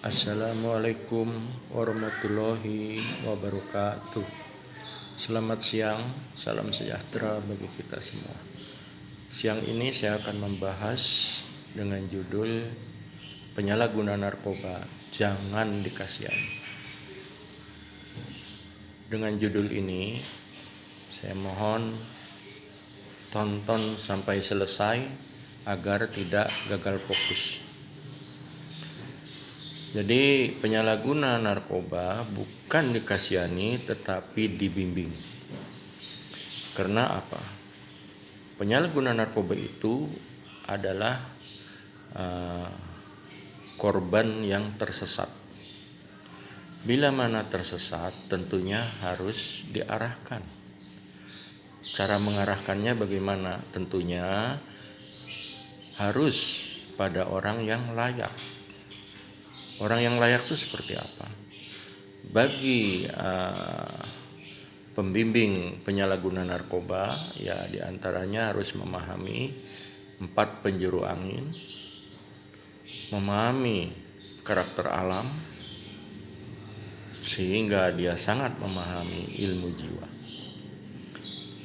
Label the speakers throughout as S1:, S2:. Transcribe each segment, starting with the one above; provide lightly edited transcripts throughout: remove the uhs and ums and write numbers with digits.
S1: Assalamualaikum warahmatullahi wabarakatuh. Selamat siang, salam sejahtera bagi kita semua. Siang ini saya akan membahas dengan judul penyalahguna narkoba jangan dikasihani. Dengan judul ini saya mohon tonton sampai selesai agar tidak gagal fokus. Jadi penyalahguna narkoba bukan dikasihani tetapi dibimbing. Karena apa? Penyalahguna narkoba itu adalah korban yang tersesat. Bila mana tersesat tentunya harus diarahkan. Cara mengarahkannya bagaimana? Tentunya harus pada orang yang layak. Orang yang layak itu seperti apa? Bagi pembimbing penyalahguna narkoba, ya diantaranya harus memahami 4 penjuru angin, memahami karakter alam, sehingga dia sangat memahami ilmu jiwa.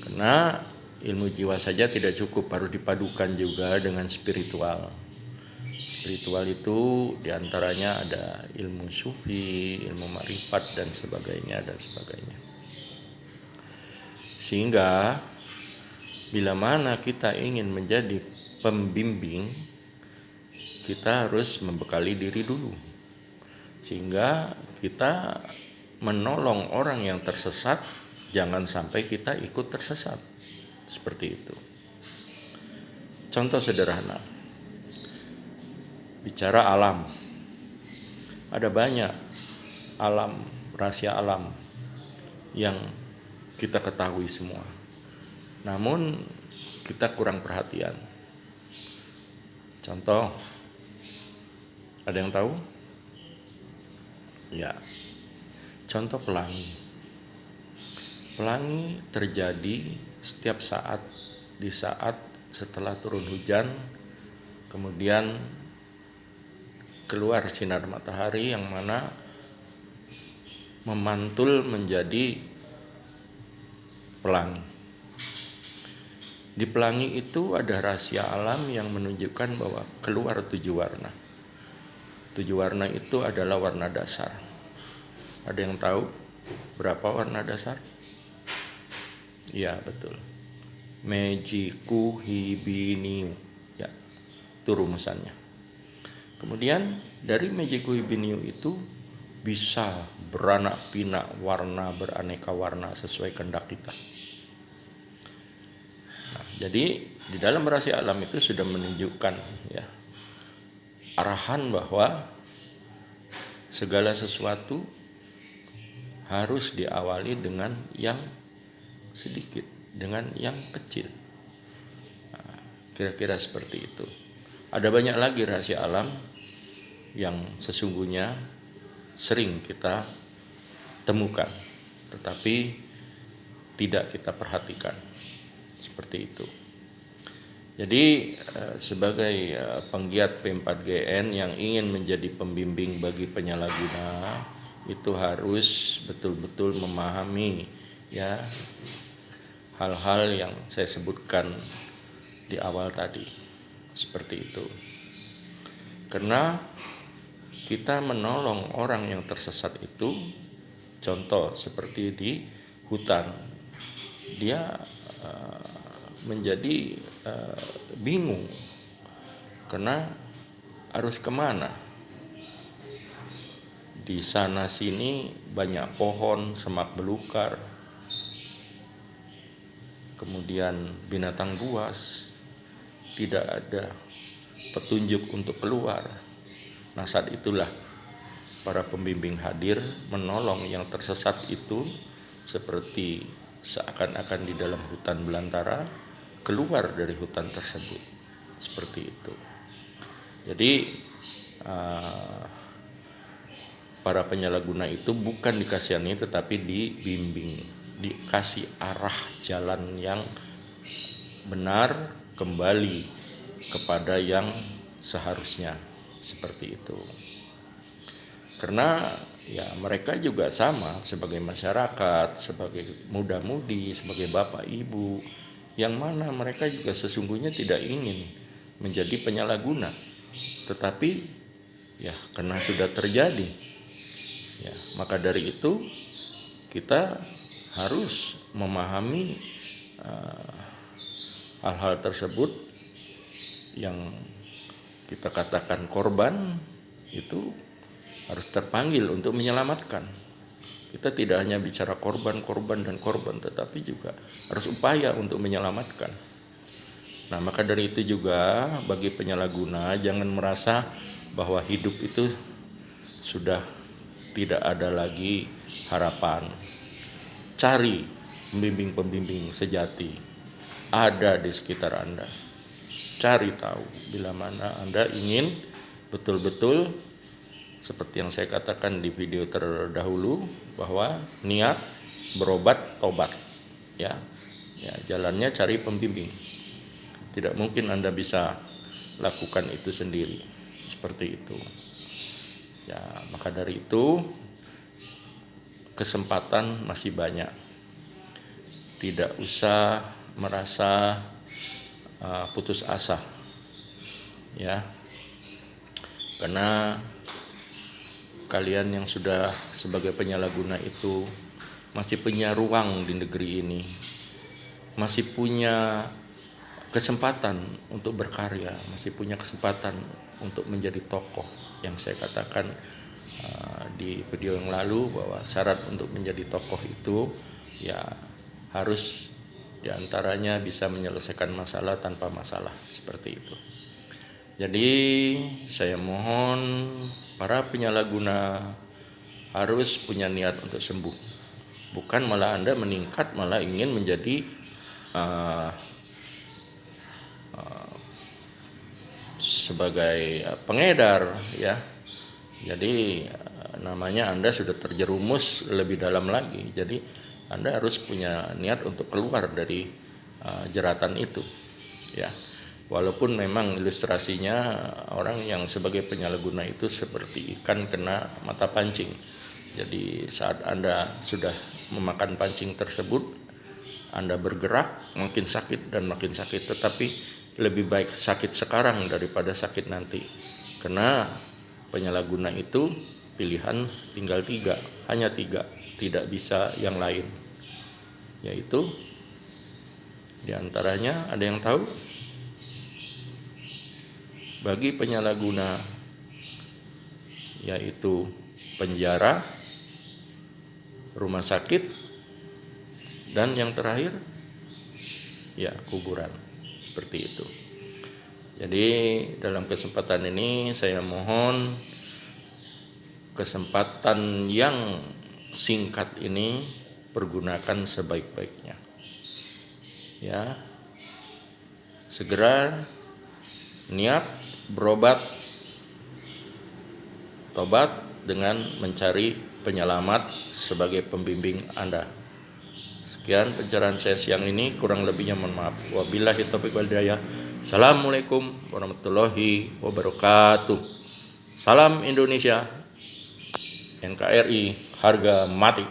S1: Karena ilmu jiwa saja tidak cukup, harus dipadukan juga dengan spiritual. Spiritual itu diantaranya ada ilmu sufi, ilmu marifat dan sebagainya. Sehingga bila mana kita ingin menjadi pembimbing, kita harus membekali diri dulu. Sehingga kita menolong orang yang tersesat, jangan sampai kita ikut tersesat. Seperti itu. Contoh sederhana. Bicara alam, ada banyak alam, rahasia alam yang kita ketahui semua. Namun kita kurang perhatian. Contoh, ada yang tahu? Ya, contoh pelangi. Pelangi terjadi setiap saat, di saat setelah turun hujan, kemudian keluar sinar matahari yang mana memantul menjadi pelangi. Di pelangi itu ada rahasia alam yang menunjukkan bahwa keluar 7 warna. 7 warna itu adalah warna dasar. Ada yang tahu berapa warna dasar? Ya, betul. Meiji-ku Hibiniu. Ya, itu rumusannya. Kemudian dari Meiji-ku Hibiniu itu bisa beranak pinak warna, beraneka warna sesuai kehendak kita. Nah, jadi di dalam rahasia alam itu sudah menunjukkan ya arahan bahwa segala sesuatu harus diawali dengan yang sedikit, dengan yang kecil. Nah, kira-kira seperti itu. Ada banyak lagi rahasia alam yang sesungguhnya sering kita temukan, tetapi tidak kita perhatikan. Seperti itu. Jadi sebagai penggiat P4GN yang ingin menjadi pembimbing bagi penyalahguna, itu harus betul-betul memahami ya hal-hal yang saya sebutkan di awal tadi. Seperti itu. Karena kita menolong orang yang tersesat itu, contoh seperti di hutan, dia menjadi bingung karena harus kemana. Di sana sini banyak pohon, semak belukar, kemudian binatang buas, tidak ada petunjuk untuk keluar. Nah, saat itulah para pembimbing hadir menolong yang tersesat itu seperti seakan-akan di dalam hutan belantara keluar dari hutan tersebut. Seperti itu. Jadi para penyalahguna itu bukan dikasihani tetapi dibimbing, dikasih arah jalan yang benar, kembali kepada yang seharusnya. Seperti itu. Karena ya mereka juga sama sebagai masyarakat, sebagai muda-mudi, sebagai bapak ibu, yang mana mereka juga sesungguhnya tidak ingin menjadi penyalahguna. Tetapi ya karena sudah terjadi, ya maka dari itu kita harus memahami hal-hal tersebut. Yang kita katakan korban itu harus terpanggil untuk menyelamatkan. Kita tidak hanya bicara korban, tetapi juga harus upaya untuk menyelamatkan. Nah, maka dari itu juga bagi penyalahguna jangan merasa bahwa hidup itu sudah tidak ada lagi harapan. Cari pembimbing-pembimbing sejati, ada di sekitar Anda. Cari tahu bila mana Anda ingin betul-betul seperti yang saya katakan di video terdahulu, bahwa niat berobat tobat, ya jalannya cari pembimbing. Tidak mungkin Anda bisa lakukan itu sendiri, seperti itu. Ya, maka dari itu kesempatan masih banyak. Tidak usah merasa putus asa, ya, karena kalian yang sudah sebagai penyalahguna itu masih punya ruang di negeri ini, masih punya kesempatan untuk berkarya, masih punya kesempatan untuk menjadi tokoh. Yang saya katakan di video yang lalu, bahwa syarat untuk menjadi tokoh itu ya harus diantaranya bisa menyelesaikan masalah tanpa masalah, seperti itu. Jadi saya mohon para penyalahguna harus punya niat untuk sembuh. Bukan malah Anda meningkat, malah ingin menjadi sebagai pengedar, ya. Jadi namanya Anda sudah terjerumus lebih dalam lagi. Jadi Anda harus punya niat untuk keluar dari jeratan itu, ya. Walaupun memang ilustrasinya orang yang sebagai penyalahguna itu seperti ikan kena mata pancing. Jadi saat Anda sudah memakan pancing tersebut, Anda bergerak makin sakit dan makin sakit. Tetapi lebih baik sakit sekarang daripada sakit nanti. Karena penyalahguna itu pilihan tinggal 3, hanya 3, tidak bisa yang lain. Yaitu diantaranya ada yang tahu? Bagi penyalahguna yaitu penjara, rumah sakit, dan yang terakhir ya kuburan, seperti itu. Jadi dalam kesempatan ini saya mohon kesempatan yang singkat ini pergunakan sebaik-baiknya, ya. Segera niat berobat tobat dengan mencari penyelamat sebagai pembimbing Anda. Sekian pencerahan saya siang ini, kurang lebihnya mohon maaf. Wabillahi taufiq wal hidayah. Assalamualaikum warahmatullahi wabarakatuh. Salam Indonesia, NKRI harga mati.